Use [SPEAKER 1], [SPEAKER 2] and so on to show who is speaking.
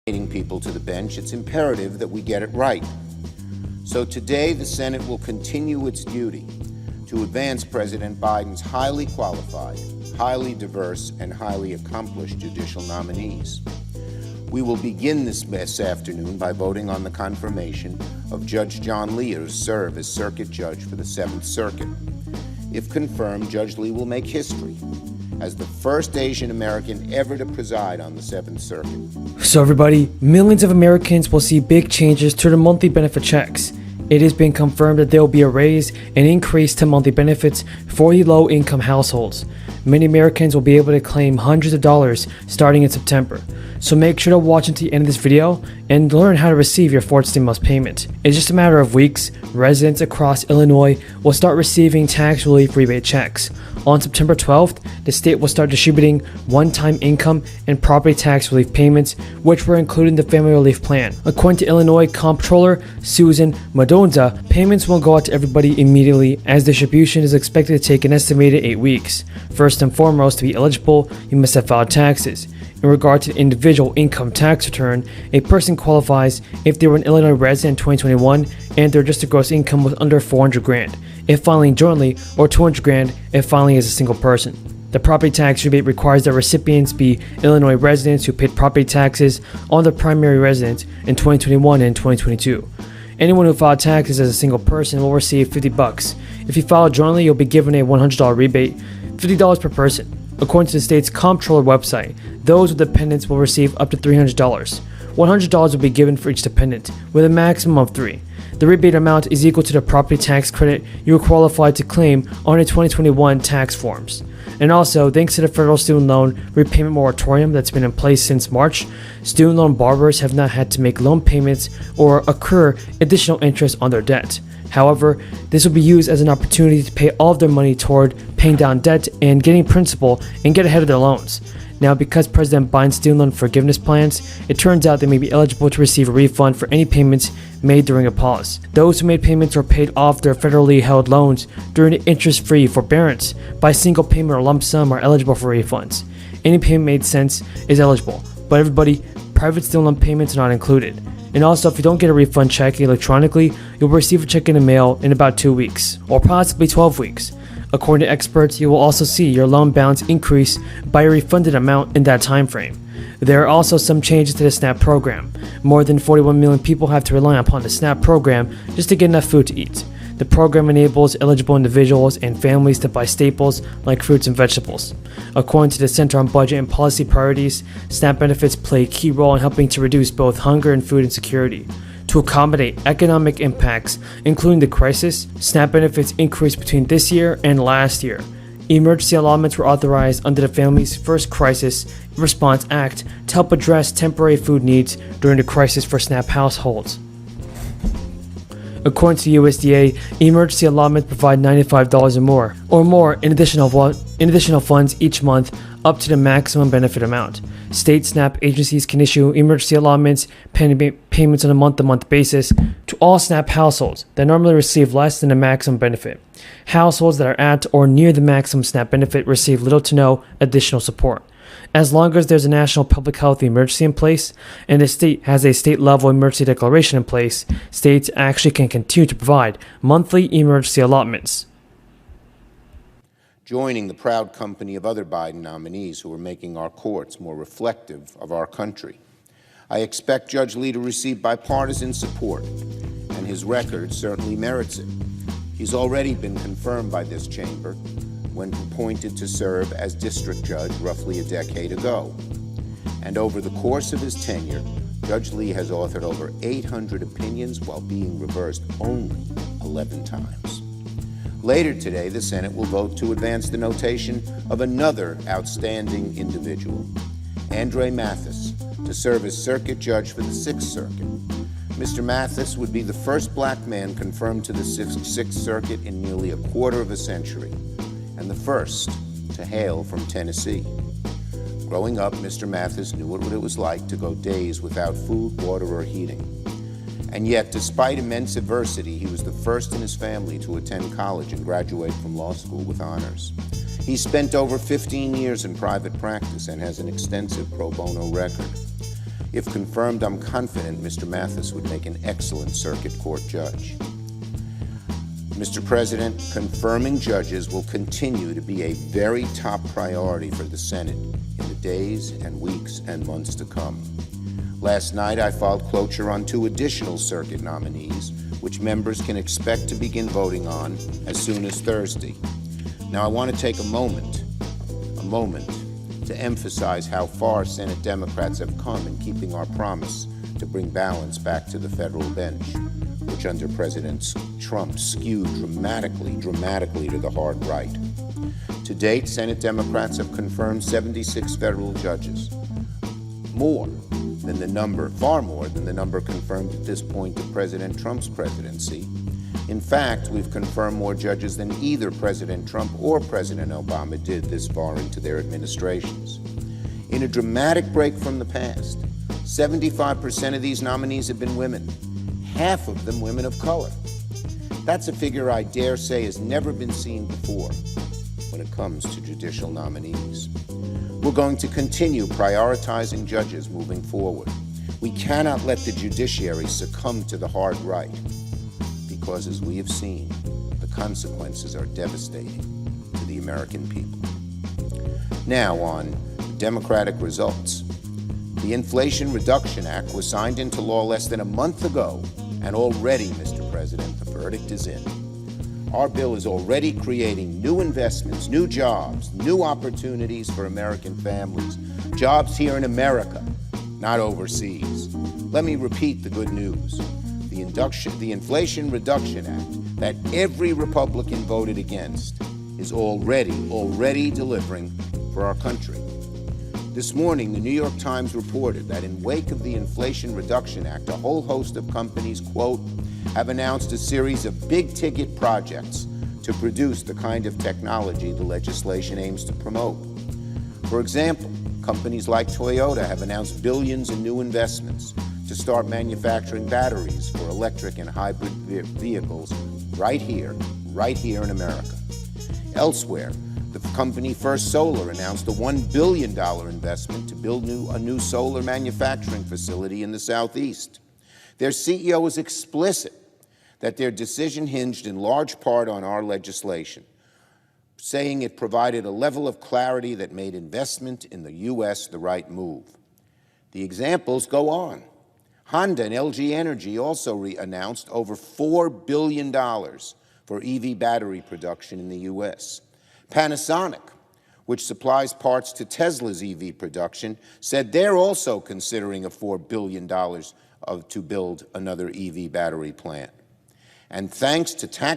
[SPEAKER 1] People to the bench, it's imperative that we get it right. So today, the Senate will continue its duty to advance President Biden's highly qualified, highly diverse, and highly accomplished judicial nominees. We will begin this afternoon by voting on the confirmation of Judge John Lee to serve as Circuit Judge for the 7th Circuit. If confirmed, Judge Lee will make history as the first Asian American ever to preside on the 7th Circuit.
[SPEAKER 2] So everybody, millions of Americans will see big changes to their monthly benefit checks. It has been confirmed that there will be a raise and increase to monthly benefits for the low-income households. Many Americans will be able to claim hundreds of dollars starting in September. So make sure to watch until the end of this video and learn how to receive your fourth stimulus payment. It's just a matter of weeks. Residents across Illinois will start receiving tax relief rebate checks. On September 12th, the state will start distributing one-time income and property tax relief payments, which were included in the Family Relief Plan. According to Illinois Comptroller Susan Madonza, payments won't go out to everybody immediately, as distribution is expected to take an estimated 8 weeks. First and foremost, to be eligible, you must have filed taxes. In regard to the individual income tax return, a person qualifies if they were an Illinois resident in 2021 and their adjusted gross income was under $400,000 if filing jointly, or $200,000 if filing as a single person. The property tax rebate requires that recipients be Illinois residents who paid property taxes on their primary residence in 2021 and 2022. Anyone who filed taxes as a single person will receive $50. If you file jointly, you'll be given a $100 rebate, $50 per person. According to the state's comptroller website, those with dependents will receive up to $300. $100 will be given for each dependent, with a maximum of 3. The rebate amount is equal to the property tax credit you are qualified to claim on your 2021 tax forms. And also, thanks to the federal student loan repayment moratorium that's been in place since March, student loan borrowers have not had to make loan payments or accrue additional interest on their debt. However, this will be used as an opportunity to pay all of their money toward paying down debt and getting principal and get ahead of their loans. Now, because President Biden's student loan forgiveness plans, it turns out they may be eligible to receive a refund for any payments made during a pause. Those who made payments or paid off their federally held loans during the interest-free forbearance by single payment or lump sum are eligible for refunds. Any payment made since is eligible, but everybody, private student loan payments are not included. And also, if you don't get a refund check electronically, you'll receive a check in the mail in about 2 weeks, or possibly 12 weeks. According to experts, you will also see your loan balance increase by a refunded amount in that time frame. There are also some changes to the SNAP program. More than 41 million people have to rely upon the SNAP program just to get enough food to eat. The program enables eligible individuals and families to buy staples like fruits and vegetables. According to the Center on Budget and Policy Priorities, SNAP benefits play a key role in helping to reduce both hunger and food insecurity. To accommodate economic impacts, including the crisis, SNAP benefits increased between this year and last year. Emergency allotments were authorized under the Families First Crisis Response Act to help address temporary food needs during the crisis for SNAP households. According to the USDA, emergency allotments provide $95 or more in additional funds each month up to the maximum benefit amount. State SNAP agencies can issue emergency allotments, payments on a month-to-month basis to all SNAP households that normally receive less than the maximum benefit. Households that are at or near the maximum SNAP benefit receive little to no additional support. As long as there's a national public health emergency in place and the state has a state-level emergency declaration in place, states actually can continue to provide monthly emergency allotments.
[SPEAKER 1] Joining the proud company of other Biden nominees who are making our courts more reflective of our country, I expect Judge Lee to receive bipartisan support, and his record certainly merits it. He's already been confirmed by this chamber when appointed to serve as district judge roughly a decade ago. And over the course of his tenure, Judge Lee has authored over 800 opinions while being reversed only 11 times. Later today, the Senate will vote to advance the notation of another outstanding individual, Andre Mathis, to serve as circuit judge for the 6th Circuit. Mr. Mathis would be the first black man confirmed to the 6th Circuit in nearly a quarter of a century, and the first to hail from Tennessee. Growing up, Mr. Mathis knew what it was like to go days without food, water, or heating. And yet, despite immense adversity, he was the first in his family to attend college and graduate from law school with honors. He spent over 15 years in private practice and has an extensive pro bono record. If confirmed, I'm confident Mr. Mathis would make an excellent circuit court judge. Mr. President, confirming judges will continue to be a very top priority for the Senate in the days and weeks and months to come. Last night, I filed cloture on 2 additional circuit nominees, which members can expect to begin voting on as soon as Thursday. Now, I want to take a moment to emphasize how far Senate Democrats have come in keeping our promise to bring balance back to the federal bench, which under President Trump skewed dramatically to the hard right. To date, Senate Democrats have confirmed 76 federal judges, far more than the number confirmed at this point of President Trump's presidency. In fact, we've confirmed more judges than either President Trump or President Obama did this far into their administrations. In a dramatic break from the past, 75% of these nominees have been women, half of them women of color. That's a figure I dare say has never been seen before when it comes to judicial nominees. We're going to continue prioritizing judges moving forward. We cannot let the judiciary succumb to the hard right, because as we have seen, the consequences are devastating to the American people. Now on Democratic results. The Inflation Reduction Act was signed into law less than a month ago, and already, Mr. President, the verdict is in. Our bill is already creating new investments, new jobs, new opportunities for American families, jobs here in America, not overseas. Let me repeat the good news. The Inflation Reduction Act that every Republican voted against is already delivering for our country. This morning, the New York Times reported that in wake of the Inflation Reduction Act, a whole host of companies, quote, have announced a series of big-ticket projects to produce the kind of technology the legislation aims to promote. For example, companies like Toyota have announced billions in new investments to start manufacturing batteries for electric and hybrid vehicles right here in America. Elsewhere, the company First Solar announced a $1 billion investment to build a new solar manufacturing facility in the Southeast. Their CEO was explicit that their decision hinged in large part on our legislation, saying it provided a level of clarity that made investment in the U.S. the right move. The examples go on. Honda and LG Energy also announced over $4 billion for EV battery production in the U.S. Panasonic, which supplies parts to Tesla's EV production, said they're also considering a $4 billion to build another EV battery plant. And thanks to